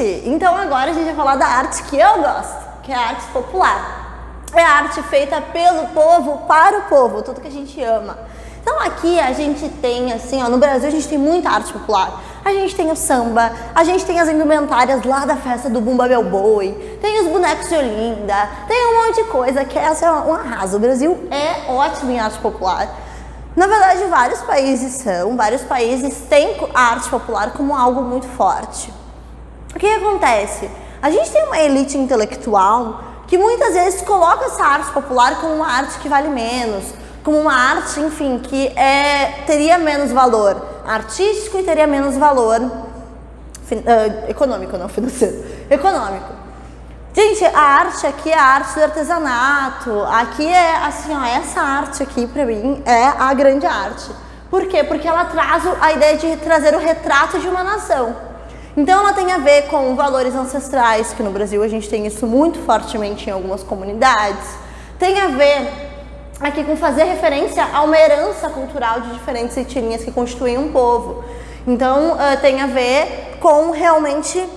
Gente, então agora a gente vai falar da arte que eu gosto, que é a arte popular. É a arte feita pelo povo, para o povo, tudo que a gente ama. Então aqui a gente tem, assim, ó, no Brasil a gente tem muita arte popular. A gente tem o samba, a gente tem as indumentárias lá da festa do Bumba Meu Boi, tem os bonecos de Olinda, tem um monte de coisa que é assim, um arraso. O Brasil é ótimo em arte popular. Na verdade, vários países têm a arte popular como algo muito forte. O que acontece? A gente tem uma elite intelectual que muitas vezes coloca essa arte popular como uma arte que vale menos, como uma arte, enfim, que teria menos valor artístico e teria menos valor econômico, não financeiro, econômico. Gente, a arte aqui é a arte do artesanato, aqui é assim, ó, essa arte aqui pra mim é a grande arte. Por quê? Porque ela traz a ideia de trazer o retrato de uma nação. Então ela tem a ver com valores ancestrais, que no Brasil a gente tem isso muito fortemente em algumas comunidades. Tem a ver aqui com fazer referência a uma herança cultural de diferentes etnias que constituem um povo. Então tem a ver com realmente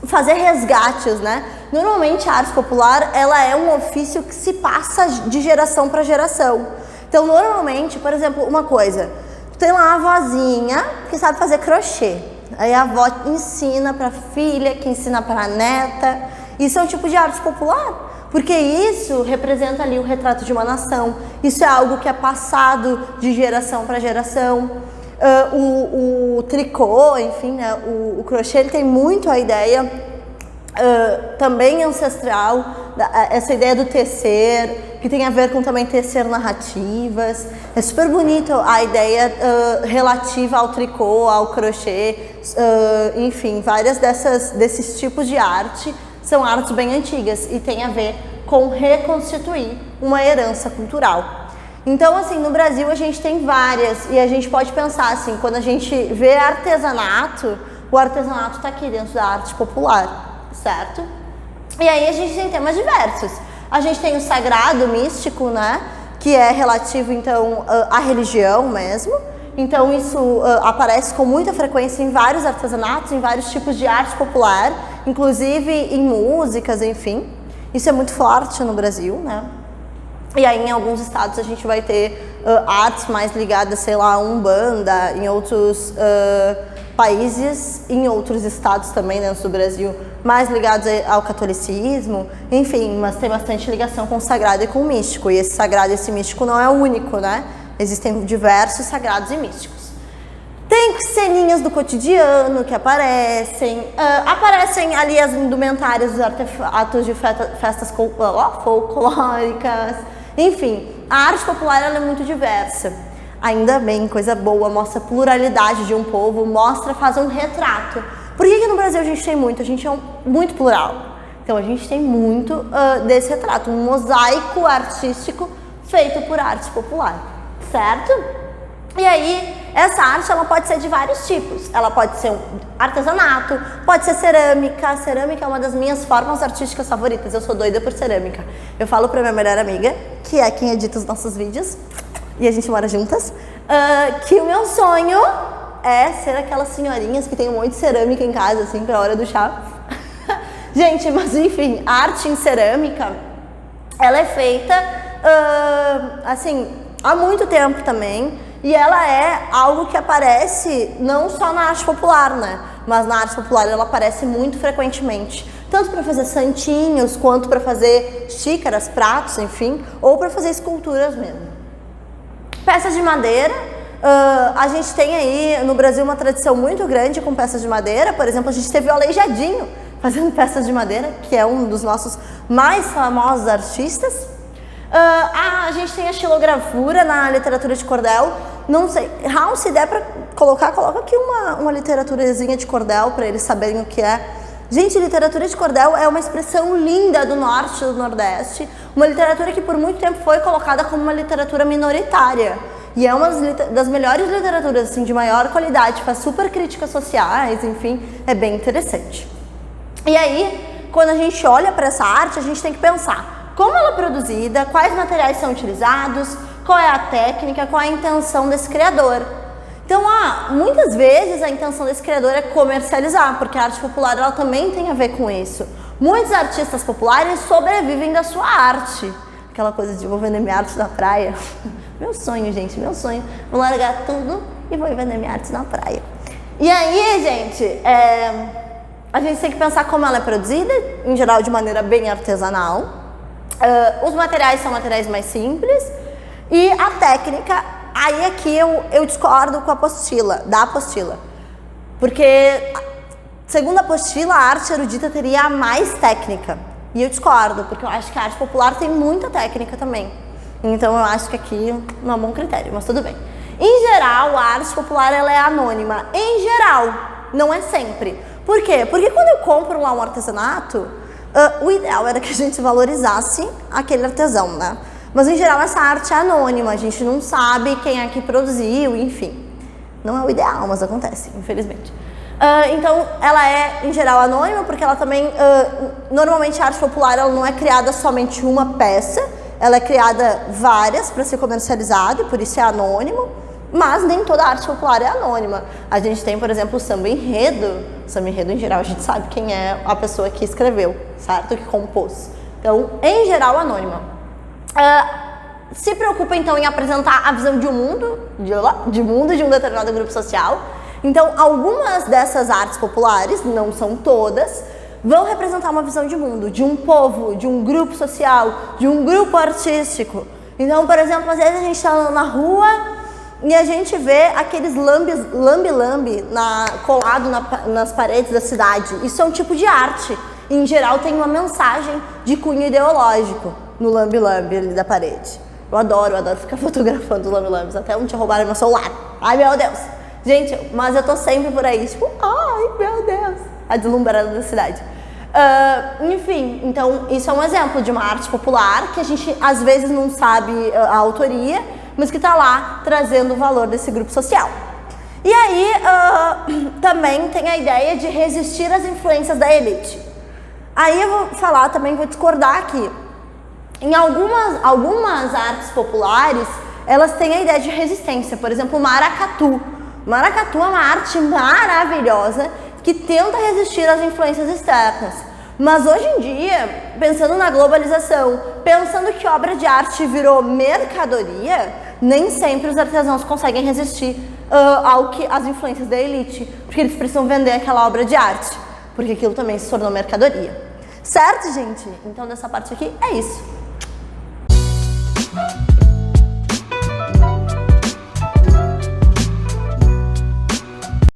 fazer resgates, né? Normalmente a arte popular, ela é um ofício que se passa de geração para geração. Então normalmente, por exemplo, uma coisa, tem lá a avózinha que sabe fazer crochê. Aí a avó ensina para a filha, que ensina para a neta. Isso é um tipo de arte popular, porque isso representa ali o retrato de uma nação. Isso é algo que é passado de geração para geração. O tricô, enfim, né, o crochê, ele tem muito a ideia também ancestral, essa ideia do tecer, que tem a ver com também tecer narrativas. É super bonito a ideia relativa ao tricô, ao crochê, enfim, várias desses tipos de arte são artes bem antigas e tem a ver com reconstituir uma herança cultural. Então, assim, no Brasil a gente tem várias e a gente pode pensar assim, quando a gente vê artesanato, o artesanato está aqui dentro da arte popular, certo? E aí a gente tem temas diversos. A gente tem o sagrado, místico, né? Que é relativo, então, à religião mesmo. Então isso aparece com muita frequência em vários artesanatos, em vários tipos de arte popular, inclusive em músicas, enfim. Isso é muito forte no Brasil, né? E aí em alguns estados a gente vai ter artes mais ligadas, sei lá, a Umbanda, em outros países, em outros estados também dentro do Brasil, mais ligados ao catolicismo, enfim, mas tem bastante ligação com o sagrado e com o místico. E esse sagrado e esse místico não é o único, né? Existem diversos sagrados e místicos. Tem ceninhas do cotidiano que aparecem, aparecem ali as indumentárias dos artefatos de festas folclóricas, enfim, a arte popular ela é muito diversa. Ainda bem, coisa boa, mostra a pluralidade de um povo, faz um retrato. Por que no Brasil a gente tem muito? A gente é muito plural. Então a gente tem muito desse retrato, um mosaico artístico feito por arte popular, certo? E aí, essa arte ela pode ser de vários tipos. Ela pode ser um artesanato, pode ser cerâmica. Cerâmica é uma das minhas formas artísticas favoritas. Eu sou doida por cerâmica. Eu falo pra minha melhor amiga, que é quem edita os nossos vídeos, e a gente mora juntas, que o meu sonho é ser aquelas senhorinhas que tem um monte de cerâmica em casa, assim, pra hora do chá. Gente, mas enfim, a arte em cerâmica, ela é feita, assim, há muito tempo também. E ela é algo que aparece não só na arte popular, né? Mas na arte popular ela aparece muito frequentemente. Tanto para fazer santinhos, quanto para fazer xícaras, pratos, enfim. Ou para fazer esculturas mesmo. Peças de madeira. A gente tem aí no Brasil uma tradição muito grande com peças de madeira. Por exemplo, a gente teve o Aleijadinho fazendo peças de madeira, que é um dos nossos mais famosos artistas. A gente tem a xilogravura na literatura de cordel. Não sei, Raul, se der pra coloca aqui uma literaturazinha de cordel para eles saberem o que é. Gente, literatura de cordel é uma expressão linda do norte e do nordeste, uma literatura que por muito tempo foi colocada como uma literatura minoritária. E é uma das melhores literaturas, assim, de maior qualidade, faz super críticas sociais, enfim, é bem interessante. E aí, quando a gente olha para essa arte, a gente tem que pensar como ela é produzida, quais materiais são utilizados, qual é a técnica, qual é a intenção desse criador. Então, muitas vezes a intenção desse criador é comercializar, porque a arte popular ela também tem a ver com isso. Muitos artistas populares sobrevivem da sua arte. Aquela coisa de vou vender minha arte na praia. Meu sonho, gente, meu sonho. Vou largar tudo e vou vender minha arte na praia. E aí, gente, a gente tem que pensar como ela é produzida, em geral de maneira bem artesanal. Os materiais são materiais mais simples. E a técnica, aí aqui eu discordo com da apostila. Porque, segundo a apostila, a arte erudita teria mais técnica. E eu discordo, porque eu acho que a arte popular tem muita técnica também. Então eu acho que aqui não é um bom critério, mas tudo bem. Em geral, a arte popular ela é anônima. Em geral, não é sempre. Por quê? Porque quando eu compro lá um artesanato, o ideal era que a gente valorizasse aquele artesão, né? Mas em geral essa arte é anônima, a gente não sabe quem é que produziu, enfim. Não é o ideal, mas acontece, infelizmente. Então ela é em geral anônima porque ela também, normalmente a arte popular ela não é criada somente uma peça, ela é criada várias para ser comercializada e por isso é anônimo, mas nem toda a arte popular é anônima. A gente tem, por exemplo, o samba enredo em geral a gente sabe quem é a pessoa que escreveu, certo? Que compôs. Então, em geral, anônima. Se preocupa então em apresentar a visão de um mundo, de um determinado grupo social. Então, algumas dessas artes populares, não são todas, vão representar uma visão de mundo, de um povo, de um grupo social, de um grupo artístico. Então, por exemplo, às vezes a gente está na rua e a gente vê aqueles lambe-lambe colado nas paredes da cidade. Isso é um tipo de arte. Em geral, tem uma mensagem de cunho ideológico no lambe-lambe ali da parede. Eu adoro ficar fotografando os lambe-lambes. Até um dia roubaram meu celular. Ai, meu Deus! Gente, mas eu tô sempre por aí, tipo, ai, meu Deus! A deslumbrada da cidade. Enfim, então isso é um exemplo de uma arte popular que a gente às vezes não sabe a autoria, mas que está lá trazendo o valor desse grupo social. E aí também tem a ideia de resistir às influências da elite. Aí eu vou falar também, vou discordar aqui. Em algumas artes populares, elas têm a ideia de resistência. Por exemplo, o maracatu. O maracatu é uma arte maravilhosa que tenta resistir às influências externas. Mas hoje em dia, pensando na globalização, pensando que obra de arte virou mercadoria, nem sempre os artesãos conseguem resistir às influências da elite, porque eles precisam vender aquela obra de arte, porque aquilo também se tornou mercadoria. Certo, gente? Então, dessa parte aqui é isso.